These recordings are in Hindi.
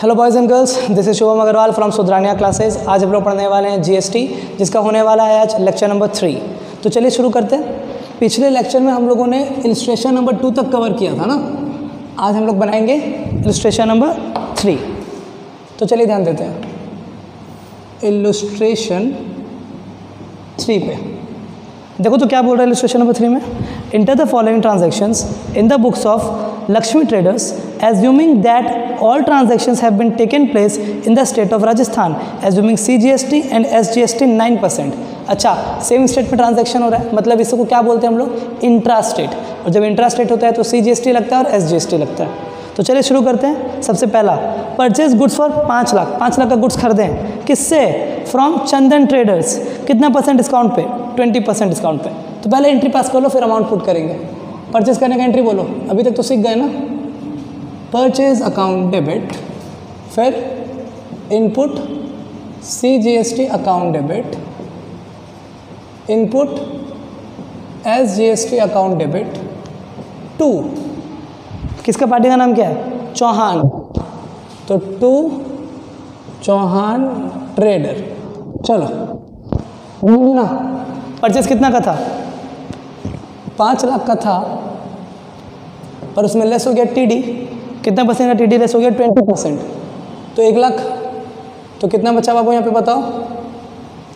Hello boys and girls, this is Shubham Agarwal from Sudhrania classes. आज हम लोग पढ़ने वाले हैं जीएसटी, जिसका होने वाला है आज लेक्चर नंबर 3। तो चलिए शुरू करते हैं। पिछले लेक्चर में हम लोगों ने इलस्ट्रेशन नंबर 2 तक कवर किया था ना। आज हम लोग बनाएंगे इलस्ट्रेशन नंबर 3। तो चलिए ध्यान देते हैं इलस्ट्रेशन 3 पे। देखो तो क्या बोल रहा है इलस्ट्रेशन नंबर 3 में। Enter the following transactions in the books of Lakshmi Traders, assuming that all transactions have been taken place in the state of Rajasthan, assuming CGST and SGST 9%। अच्छा, सेम स्टेट में ट्रांजैक्शन हो रहा है, मतलब इसको क्या बोलते हैं हम लोग, इंट्रा स्टेट। और जब इंट्रा स्टेट होता है तो CGST लगता है और SGST लगता है। तो चलिए शुरू करते हैं। सबसे पहला, purchase goods for 5 lakh. 5 lakh का गुड्स खरीदें, किससे? From Chandan traders. कितना % डिस्काउंट पे? 20% डिस्काउंट पे। तो पहले एंट्री पास कर लो, फिर अमाउंट पुट करेंगे। परचेज करने का एंट्री बोलो, अभी तक तो सीख गए ना। परचेज अकाउंट डेबिट, फिर input CGST account debit, input SGST account debit to, किसका पार्टी का नाम क्या है? चौहान। तो टू चौहान ट्रेडर। चलो ना, परचेज कितना का था? 5 लाख का था, पर उसमें लेस हो गया TD। कितना % का TD लेस हो गया? 20%। तो 1 लाख। तो कितना बचा बाबू यहाँ पे बताओ?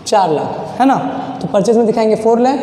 4 लाख, है ना। तो परचेज में दिखाएंगे 4 लाख,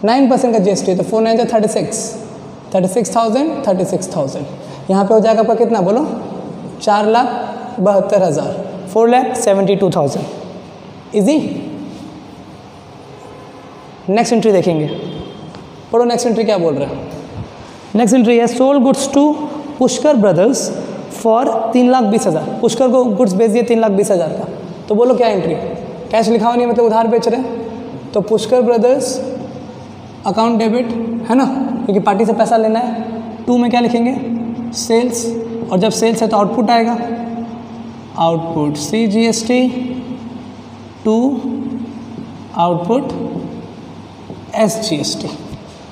9% का GST, तो 4 9 जा 36,000। यहाँ पे हो जाएगा आपका कितना बोलो? 4,72,000, 4,72,000। इजी। नेक्स्ट एंट्री देखेंगे, पढ़ो नेक्स्ट एंट्री क्या बोल रहा है। नेक्स्ट एंट्री है sold goods to Pushkar brothers for 3,20,000। Pushkar को गुड्स बेच दिए 3,20,000 का। तो बोलो क्या एंट्री? कैश लिखा हुआ नहीं, मतलब उधार बेच रहे हैं। तो पुष्कर ब्रदर्स अकाउंट डेबिट, है ना, क्योंकि पार्टी से पैसा लेना है। 2 में क्या लिखेंगे? सेल्स। और जब सेल्स है तो आउटपुट आएगा, output CGST to output SGST।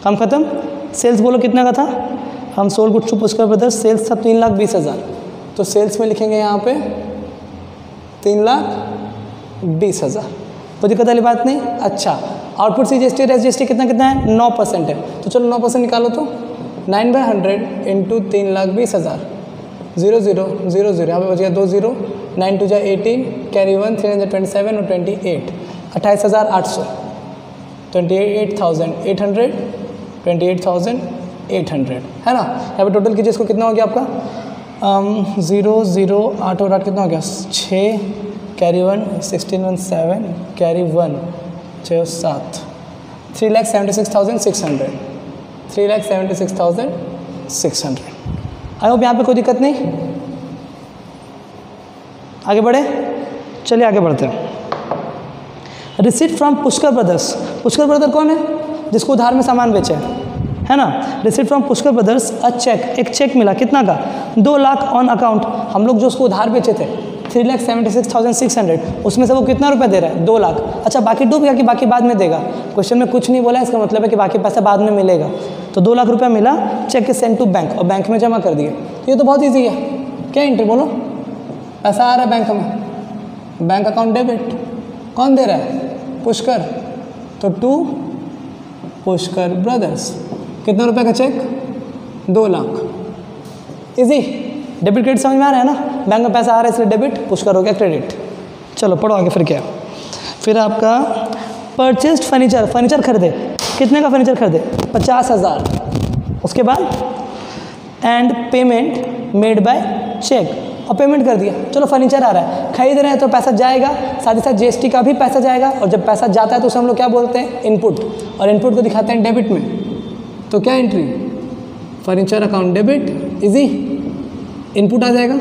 काम खत्म। सेल्स बोलो कितना का था? हम sold goods to Pushkar brothers, sales था 3,20,000। तो सेल्स में लिखेंगे यहाँ पे 3,20,000। कोई दिक्कत वाली बात नहीं। अच्छा, आउटपुट CGST और SGST कितना कितना है? 9% है। तो चलो 9% निकालो। तो 9/100 इंटू 3,20,000, 0 0 0 0, यहाँ पे बच गया 2 0, 9 2 जा 18, कैरी 1, 327 और 28, 28,800, 28,800, 28,800, है ना। यहाँ पे टोटल कीजिए, इसको कितना हो गया आपका? 0 0 8 और 8 कितना हो गया? 6, कैरी 1, 16 1 7, कैरी 1 6 7, 3,76,600, 3,76,600। आई होप यहाँ पे कोई दिक्कत नहीं। आगे बढ़े, चलिए आगे बढ़ते हैं। Receipt from Pushkar brothers. Pushkar brother कौन है? जिसको उधार में सामान बेचे, है ना। Receipt from Pushkar brothers a cheque, एक चेक मिला, कितना का? 2 लाख ऑन अकाउंट। हम लोग जो उसको उधार बेचे थे 3,76,600, उसमें से वो कितना रुपया दे रहा है? 2 लाख। अच्छा, बाकी डूब गया कि बाकी बाद में देगा? क्वेश्चन में कुछ नहीं बोला, इसका मतलब है कि बाकी पैसा बाद में मिलेगा। तो 2 लाख रुपया मिला, cheque is send to bank, और बैंक में जमा कर दिए। ये तो बहुत ईजी है। क्या एंट्री बोलो? पैसा आ रहा है बैंक में, बैंक अकाउंट डेबिट। कौन दे रहा है? पुष्कर। तो टू पुष्कर ब्रदर्स। कितना रुपए का cheque? 2 lakh. Easy. Debit credit समझ में आ रहा है ना। बैंक में पैसा आ रहा है इसलिए डेबिट, पुष्कर हो गया क्रेडिट। चलो पढ़ो आगे, फिर क्या? फिर आपका परचेस्ड फर्नीचर, फर्नीचर खरीदे। कितने का फर्नीचर खरीदे? 50,000। उसके बाद and payment made by cheque, और पेमेंट कर दिया। चलो फर्नीचर आ रहा है, खरीद रहे हैं तो पैसा जाएगा, साथ ही साथ GST का भी पैसा जाएगा। और जब पैसा जाता है तो उसे हम लोग क्या बोलते हैं? इनपुट। और इनपुट को दिखाते हैं डेबिट में। तो क्या entry? Furniture account debit. Easy. Input आ जाएगा,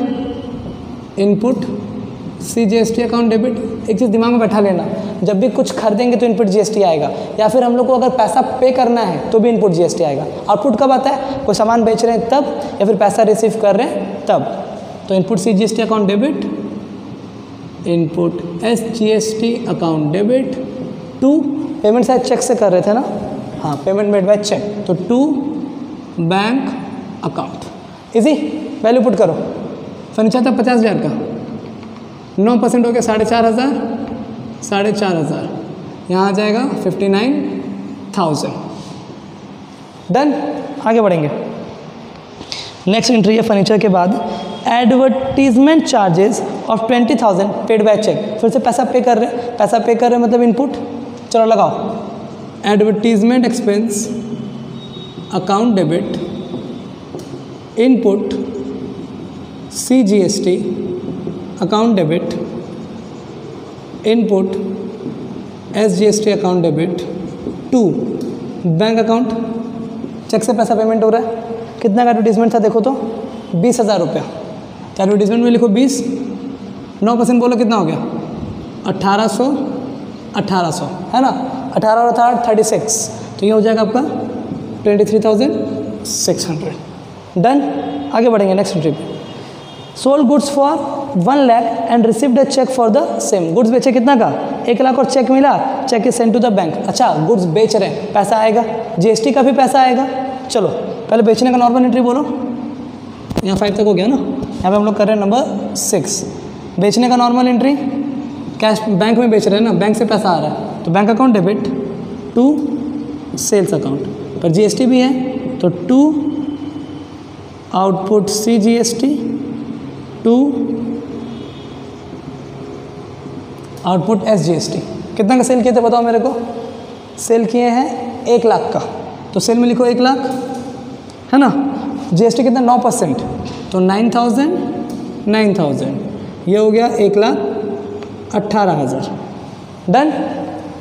इनपुट CGST अकाउंट डेबिट। एक चीज़ दिमाग में बैठा लेना, जब भी कुछ खरीदेंगे तो इनपुट GST आएगा, या फिर हम लोग को अगर पैसा पे करना है तो भी इनपुट GST आएगा। आउटपुट कब आता है? कोई सामान बेच रहे हैं तब, या फिर पैसा रिसीव कर रहे हैं तब। तो input CGST account debit, input SGST account debit to, payment शायद चेक से कर रहे थे ना, हाँ, पेमेंट मेड बाय चेक, तो to bank account. Easy. Value put करो, फर्नीचर था 50,000 का, 9% हो गया 4,500, 4,500, यहाँ आ जाएगा 59,000। डन। आगे बढ़ेंगे। नेक्स्ट एंट्री है फर्नीचर के बाद advertisement charges of 20,000 paid by cheque. फिर से पैसा पे कर रहे, पैसा पे कर रहे मतलब इनपुट। चलो लगाओ। Advertisement expense account debit input CGST account debit input SGST account debit to bank account. Cheque से पैसा पेमेंट हो रहा है। कितना का एडवर्टीजमेंट था देखो तो 20,000 रुपया। तो एडवर्टीजमेंट में लिखो 20, 9% बोलो कितना हो गया 1800 है ना। 18 और 18 36, तो ये हो जाएगा आपका 23,600। डन। आगे बढ़ेंगे नेक्स्ट एंट्री पे। Sold goods for 1 lakh and received a cheque for the same. Goods बेचे कितना का 1 लाख और चेक मिला, cheque is send to the bank. अच्छा गुड्स बेच रहे हैं, पैसा आएगा, GST का भी पैसा आएगा। चलो पहले बेचने का नॉर्मल एंट्री बोलो। यहाँ 5 तक हो गया ना। यहाँ पे हम लोग कर रहे हैं नंबर 6। बेचने का नॉर्मल एंट्री, कैश बैंक में बेच रहे हैं ना, बैंक से पैसा आ रहा है तो bank account debit to sales account, पर GST भी है तो to output CGST to output SGST। कितना का सेल किए थे बताओ मेरे को। सेल किए हैं 1 लाख का, तो सेल में लिखो 1 लाख है ना। GST कितना 9%, तो 9,000 ये हो गया 1,18,000। डन।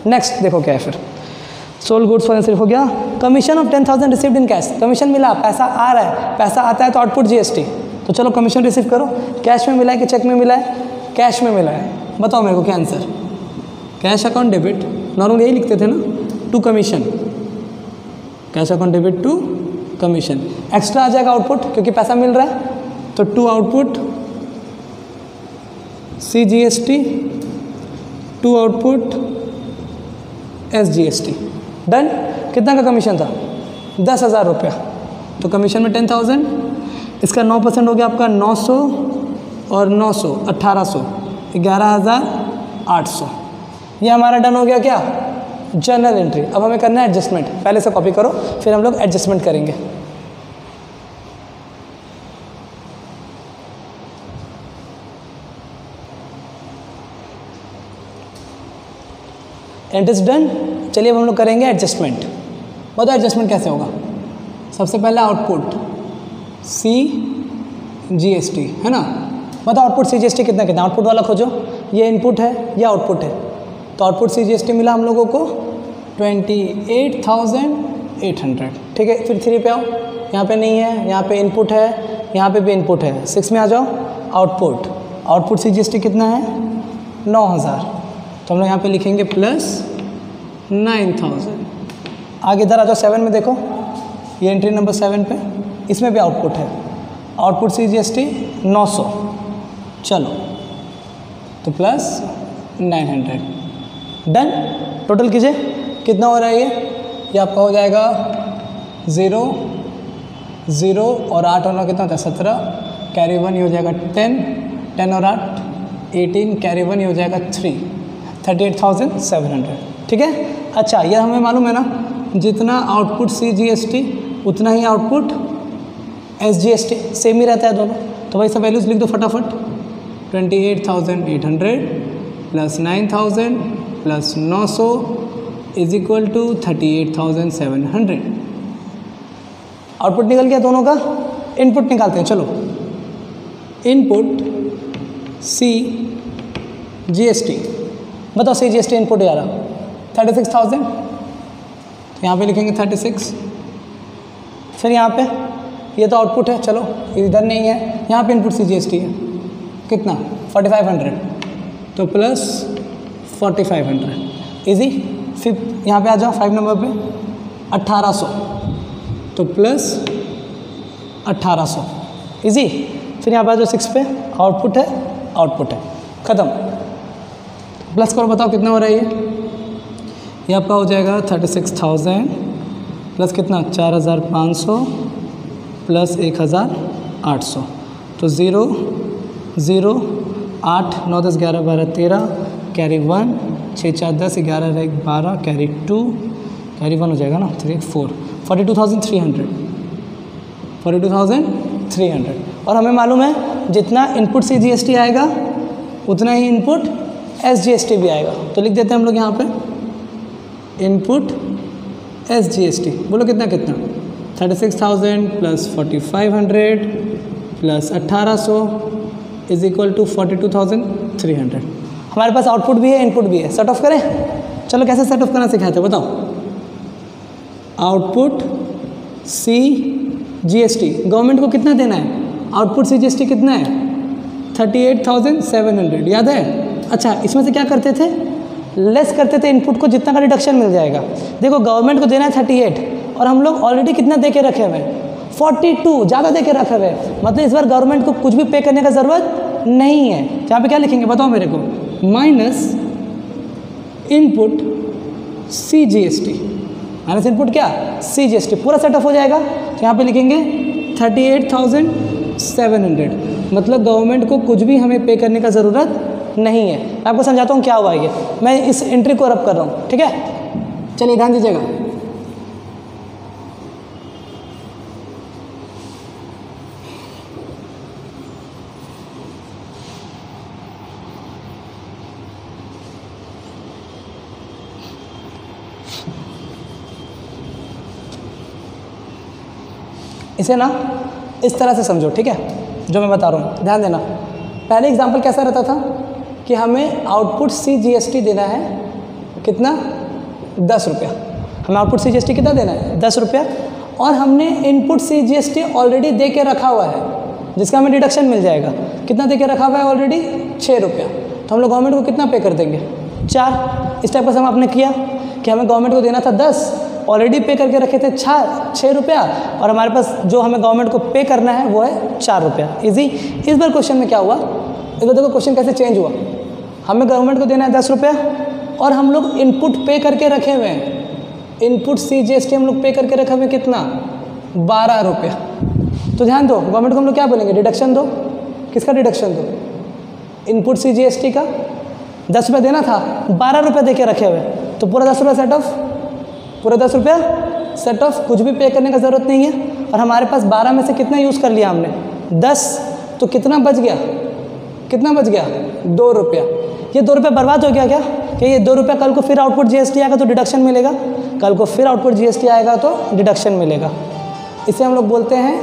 नेक्स्ट देखो क्या है फिर। सोल्ड गुड्स फॉर सिर्फ हो गया। Commission of 10,000 received in cash. Commission मिला, पैसा आ रहा है, पैसा आता है तो आउटपुट GST। तो चलो कमीशन रिसीव करो। कैश में मिला है कि चेक में मिला है? कैश में मिला है। बताओ मेरे को क्या answer. Cash account debit, normal यही लिखते थे ना, to commission. Cash account debit to commission. Extra आ जाएगा आउटपुट क्योंकि पैसा मिल रहा है, तो to output CGST to output SGST। Done. कितना का कमीशन था 10,000 रुपया, तो कमीशन में 10,000, इसका 9% हो गया आपका 900 और 900 1800, 11,800। ये हमारा डन हो गया क्या जर्नल एंट्री। अब हमें करना है एडजस्टमेंट। पहले से कॉपी करो फिर हम लोग एडजस्टमेंट करेंगे। Entries done. चलिए अब हम लोग करेंगे एडजस्टमेंट। बताओ एडजस्टमेंट कैसे होगा। सबसे पहले आउटपुट CGST है ना। बताओ आउटपुट CGST कितना कितना, आउटपुट वाला खोजो। ये इनपुट है या आउटपुट है, तो आउटपुट CGST मिला हम लोगों को 28,800। ठीक है, फिर 3 पे आओ। यहाँ पे नहीं है, यहाँ पे इनपुट है, यहाँ पे भी इनपुट है। 6 में आ जाओ। आउटपुट CGST कितना है 9,000, तो हम लोग यहाँ पे लिखेंगे प्लस 9,000। आगे इधर आ जाओ 7 में देखो, ये एंट्री नंबर 7 पे, इसमें भी आउटपुट है। आउटपुट CGST 900, चलो तो प्लस 900। डन। टोटल कीजिए कितना हो रहा है ये आपका हो जाएगा 0 0 और 8 होना कितना होता है 17, कैरी 1 ये हो जाएगा 10, 10 और 8 18, कैरी 1 ये हो जाएगा 3, 38,700। ठीक है। अच्छा ये हमें मालूम है ना, जितना आउटपुट CGST उतना ही आउटपुट SGST, सेम ही रहता है दोनों। तो भाई सब वैल्यूज लिख दो फटाफट। 28,800 plus 9,000 plus 900 is equal to 38,700। Output निकल गया दोनों का। इनपुट निकालते हैं, चलो। इनपुट CGST, बताओ CGST इनपुट यार 36,000, तो यहाँ पे लिखेंगे 36। फिर यहाँ पे ये तो आउटपुट है, चलो इधर नहीं है, यहाँ पे इनपुट CGST है कितना 4,500, तो प्लस 4,500 इजी। फिर यहाँ पे आ जाओ 5 नंबर पे 1,800, तो प्लस 1,800 इजी। फिर यहाँ पे आ जाओ 6 पे, आउटपुट है ख़त्म। प्लस करो, बताओ कितना हो रहा है ये आपका हो जाएगा 36,000 प्लस कितना 4,500 प्लस 1,800, तो 0 0, 8, 9, 10, 11, 12, 13, कैरी 1, 6, 4, 10, 11, 12, कैरी 2, कैरी 1 हो जाएगा ना, 3, 4, 42,300, 42,300। और हमें मालूम है जितना इनपुट CGST आएगा उतना ही इनपुट SGST भी आएगा। तो लिख देते हैं हम लोग यहाँ पे इनपुट SGST। बोलो कितना कितना, 36,000 plus 4,500 plus 1,800 is equal to 42,300। हमारे पास आउटपुट भी है इनपुट भी है। सेट ऑफ करें, चलो कैसे सेट ऑफ करना सिखाते हैं बताओ। आउटपुट CGST गवर्नमेंट को कितना देना है, आउटपुट CGST कितना है 38,700, याद है। अच्छा इसमें से क्या करते थे, लेस करते थे इनपुट को, जितना का रिडक्शन मिल जाएगा। देखो गवर्नमेंट को देना है 38 और हम लोग ऑलरेडी कितना दे के रखे हुए हैं 42, ज़्यादा दे के रखे हुए हैं, मतलब इस बार गवर्नमेंट को कुछ भी पे करने का ज़रूरत नहीं है। यहाँ पे क्या लिखेंगे बताओ मेरे को, minus input CGST, minus input क्या CGST, पूरा सेटअप हो जाएगा। तो यहाँ पे लिखेंगे 38,700, मतलब गवर्नमेंट को कुछ भी हमें पे करने का ज़रूरत नहीं है। मैं आपको समझाता हूँ क्या हुआ ये, मैं इस एंट्री को रब कर रहा हूँ, ठीक है। चलिए ध्यान दीजिएगा, इसे ना इस तरह से समझो, ठीक है, जो मैं बता रहा हूँ ध्यान देना। पहले एग्जाम्पल कैसा रहता था कि हमें आउटपुट CGST देना है कितना 10 रुपया, हमें आउटपुट CGST कितना देना है 10 रुपया, और हमने इनपुट CGST ऑलरेडी दे के रखा हुआ है जिसका हमें डिडक्शन मिल जाएगा। कितना दे के रखा हुआ है ऑलरेडी 6 रुपया, तो हम लोग गवर्नमेंट को कितना पे कर देंगे 4। इस टाइप का सम आपने किया कि हमें गवर्नमेंट को देना था 10, ऑलरेडी पे करके रखे थे 6 रुपया, और हमारे पास जो हमें गवर्नमेंट को पे करना है वो है 4 रुपया। इजी। इस बार क्वेश्चन में क्या हुआ, इस बार देखो क्वेश्चन कैसे चेंज हुआ। हमें गवर्नमेंट को देना है 10 रुपया और हम लोग इनपुट पे करके रखे हुए हैं, इनपुट CGST हम लोग पे करके रखे हुए कितना 12 रुपया। तो ध्यान दो गवर्नमेंट को हम लोग क्या बोलेंगे, डिडक्शन दो। किसका डिडक्शन दो, इनपुट CGST का। 10 रुपया देना था, 12 रुपये दे के रखे हुए, तो पूरा 10 रुपया सेट ऑफ, पूरा 10 रुपया सेट ऑफ, कुछ भी पे करने का ज़रूरत नहीं है। और हमारे पास 12 में से कितना यूज़ कर लिया हमने 10, तो कितना बच गया, कितना बच गया 2 रुपया। ये 2 रुपया बर्बाद हो गया क्या, कि ये 2 रुपया कल को फिर आउटपुट GST आएगा तो डिडक्शन मिलेगा, कल को फिर आउटपुट GST आएगा तो डिडक्शन मिलेगा। इसे हम लोग बोलते हैं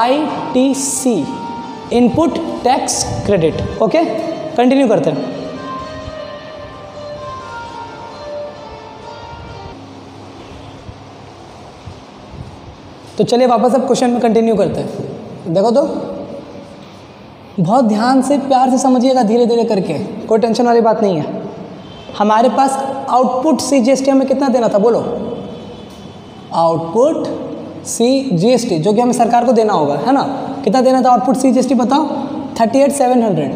ITC, input tax credit. Okay continue करते हैं। तो चलिए वापस अब क्वेश्चन में कंटिन्यू करते हैं। देखो तो बहुत ध्यान से प्यार से समझिएगा, धीरे धीरे करके, कोई टेंशन वाली बात नहीं है। हमारे पास आउटपुट CGST हमें कितना देना था बोलो, आउटपुट CGST जो कि हमें सरकार को देना होगा, है ना। कितना देना था आउटपुट CGST बताओ, 38,700,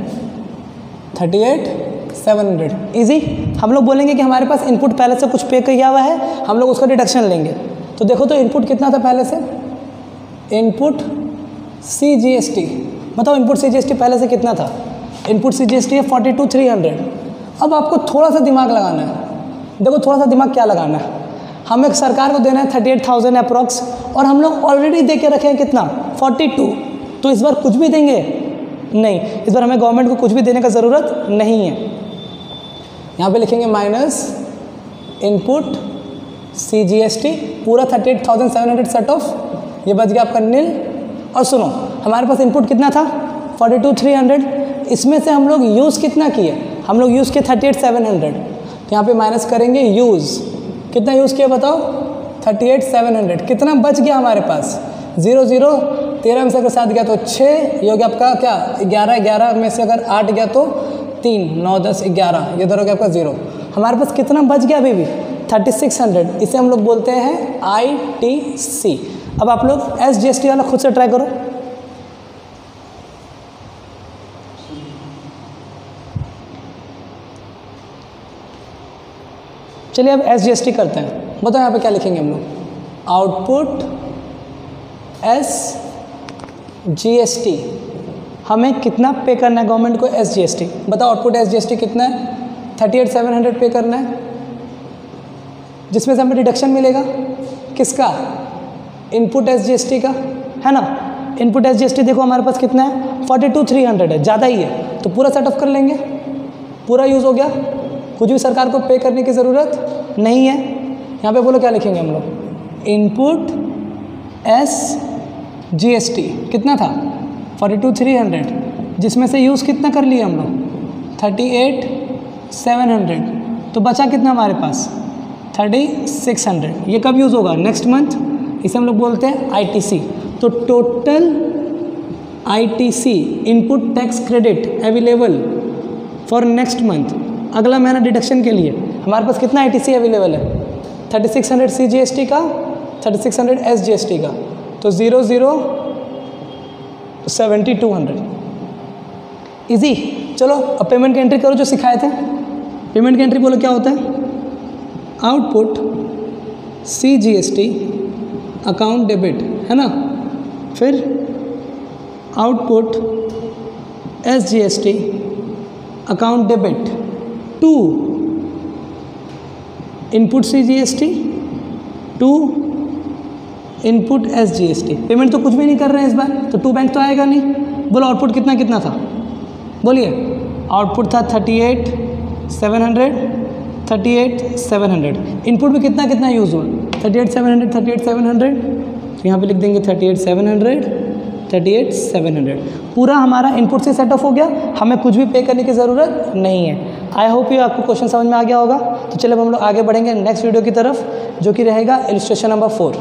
38,700। ईजी। हम लोग बोलेंगे कि हमारे पास इनपुट पहले से कुछ पे किया हुआ है, हम लोग उसका डिडक्शन लेंगे। तो देखो तो इनपुट कितना था पहले से, इनपुट CGST बताओ, इनपुट CGST पहले से कितना था, इनपुट CGST है 42,300। अब आपको थोड़ा सा दिमाग लगाना है, देखो थोड़ा सा दिमाग क्या लगाना है। हमें सरकार को देना है 38,000 अप्रॉक्स, और हम लोग ऑलरेडी दे के रखे हैं कितना 42, तो इस बार कुछ भी देंगे नहीं, इस बार हमें गवर्नमेंट को कुछ भी देने का ज़रूरत नहीं है। यहाँ पे लिखेंगे माइनस इनपुट CGST, पूरा 38,700 सेट ऑफ, ये बच गया आपका नील। और सुनो हमारे पास इनपुट कितना था 42,300, इसमें से हम लोग यूज़ कितना किए, हम लोग यूज़ किए 38,700, तो यहाँ पे माइनस करेंगे यूज़, कितना यूज़ किया बताओ 38,700। कितना बच गया हमारे पास 0 0, 13 में से अगर 7 गया तो 6, ये हो गया आपका क्या 11, 11 में से अगर 8 गया तो 3, 9, 10, 11, ये इधर हो गया आपका 0। हमारे पास कितना बच गया अभी भी 3600, इसे हम लोग बोलते हैं ITC। अब आप लोग SGST वाला खुद से ट्राई करो। चलिए अब SGST करते हैं। बताओ यहाँ पे क्या लिखेंगे हम लोग, आउटपुट SGST हमें कितना पे करना है गवर्नमेंट को SGST? बताओ आउटपुट SGST कितना है? 38,700 पे करना है, जिसमें से हमें डिडक्शन मिलेगा किसका? इनपुट SGST का, है ना। इनपुट SGST देखो हमारे पास कितना है? 42,300 है, ज़्यादा ही है, तो पूरा सेट ऑफ कर लेंगे, पूरा यूज़ हो गया, कुछ भी सरकार को पे करने की ज़रूरत नहीं है। यहाँ पे बोलो क्या लिखेंगे हम लोग? इनपुट SGST कितना था? 42,300, जिसमें से यूज़ कितना कर लिया हम लोग? 38,700, तो बचा कितना हमारे पास? 3,600। ये कब यूज़ होगा? Next month. इसे हम लोग बोलते हैं ITC। तो total ITC input tax credit available for next month, अगला महीना डिडक्शन के लिए हमारे पास कितना ITC अवेलेबल है? 3,600 CGST का, 3,600 SGST का, तो 0 7,200। इजी। चलो अब पेमेंट की एंट्री करो जो सिखाए थे। पेमेंट की एंट्री बोलो क्या होता है? आउटपुट CGST अकाउंट डेबिट, है ना, फिर output SGST account debit to input CGST to input SGST। Payment तो कुछ भी नहीं कर रहे हैं इस बार, तो टू बैंक तो आएगा नहीं। बोलो आउटपुट कितना कितना था? बोलिए। आउटपुट था 38,700, 38,700। इनपुट भी कितना कितना यूज़ हुआ? 38,700, 38,700, यहाँ पे लिख देंगे 38,700, 38,700। पूरा हमारा इनपुट से सेट ऑफ हो गया, हमें कुछ भी पे करने की ज़रूरत नहीं है। आई होप ये आपको क्वेश्चन समझ में आ गया होगा। तो चलो अब हम लोग आगे बढ़ेंगे नेक्स्ट वीडियो की तरफ, जो कि रहेगा इलस्ट्रेशन नंबर 4।